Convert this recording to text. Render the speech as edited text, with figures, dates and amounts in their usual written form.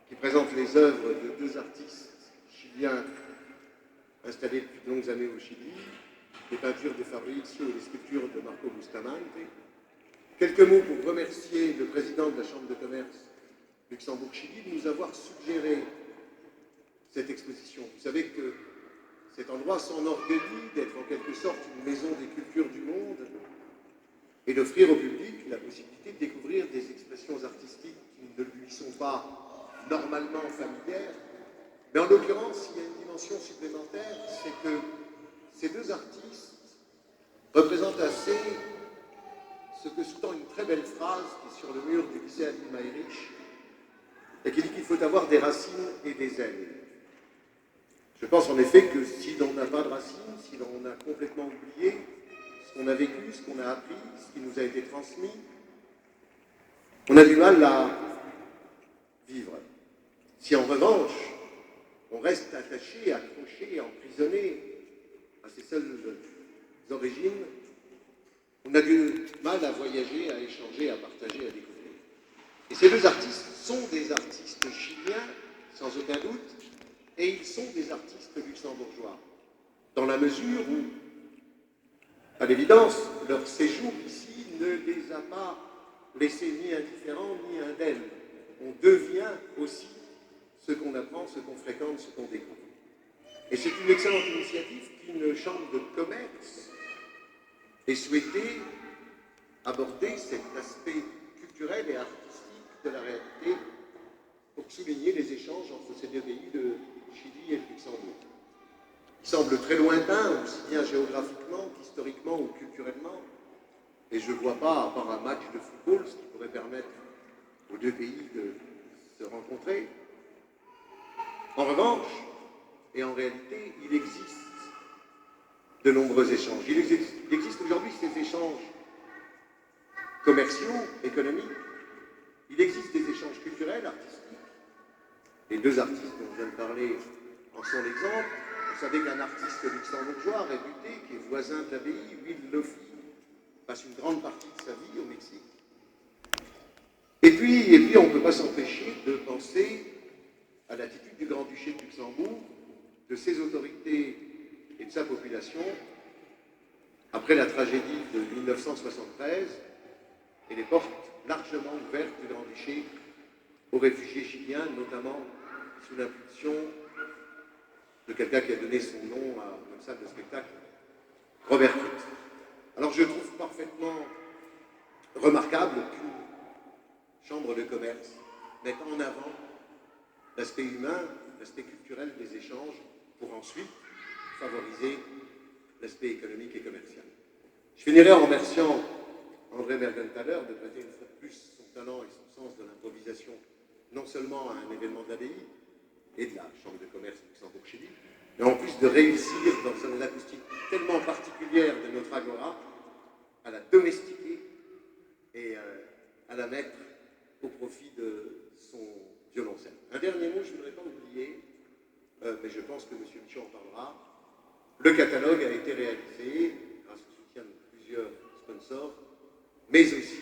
qui présente les œuvres de deux artistes chiliens installés depuis de longues années au Chili, les peintures de Fabrizio et les sculptures de Marco Bustamante. Quelques mots pour remercier le président de la Chambre de commerce Luxembourg-Chili de nous avoir suggéré cette exposition. Vous savez que cet endroit s'enorgueillit d'être en quelque sorte une maison des cultures du monde et d'offrir au public la possibilité de découvrir des expressions artistiques qui ne lui sont pas normalement familières. Mais en l'occurrence, il y a une dimension supplémentaire, c'est que ces deux artistes représentent assez ce que sous-tend une très belle phrase qui est sur le mur du lycée Adil Maïrich et qui dit qu'il faut avoir des racines et des ailes. Je pense en effet que si l'on n'a pas de racines, si l'on a complètement oublié ce qu'on a vécu, ce qu'on a appris, ce qui nous a été transmis, on a du mal à vivre. Si en revanche, on reste attaché, accroché, emprisonné à ses seules origines, on a du mal à voyager, à échanger, à partager, à découvrir. Et ces deux artistes sont des artistes chiliens, sans aucun doute, et ils sont des artistes luxembourgeois, dans la mesure où, à l'évidence, leur séjour ici ne les a pas laissés ni indifférents ni indemnes. On devient aussi ce qu'on apprend, ce qu'on fréquente, ce qu'on découvre. Et c'est une excellente initiative qu'une chambre de commerce ait souhaité aborder cet aspect culturel et artistique de la réalité pour souligner les échanges entre ces deux pays, le Chili et le Luxembourg. Il semble très lointain, aussi bien géographiquement qu'historiquement ou culturellement, et je ne vois pas, à part un match de football, ce qui pourrait permettre aux deux pays de se rencontrer. En revanche, et en réalité, il existe de nombreux échanges. Il existe aujourd'hui ces échanges commerciaux, économiques. Il existe des échanges culturels, artistiques. Les deux artistes dont je viens de parler en sont l'exemple. Vous savez qu'un artiste luxembourgeois réputé, qui est voisin de l'abbaye, Will Lofi, passe une grande partie de sa vie au Mexique. Et puis on ne peut pas s'empêcher de penser à l'attitude du Grand-Duché de Luxembourg, de ses autorités et de sa population, après la tragédie de 1973 et les portes largement ouvertes du Grand-Duché aux réfugiés chiliens, notamment sous l'impulsion de quelqu'un qui a donné son nom à une salle de spectacle, Robert Kitt. Alors je trouve parfaitement remarquable qu'une chambre de commerce mette en avant l'aspect humain, l'aspect culturel des échanges, pour ensuite favoriser l'aspect économique et commercial. Je finirai en remerciant André Mergenthaler de prêter une fois de plus son talent et son sens de l'improvisation, non seulement à un événement de l'abbaye et de la Chambre de commerce Luxembourg-Chili, mais en plus de réussir dans une acoustique tellement particulière de notre agora à la domestiquer et à la mettre au profit de son violoncelle. Un dernier mot, je ne voudrais pas oublier, mais je pense que M. Michaud en parlera. Le catalogue a été réalisé grâce au soutien de plusieurs sponsors, mais aussi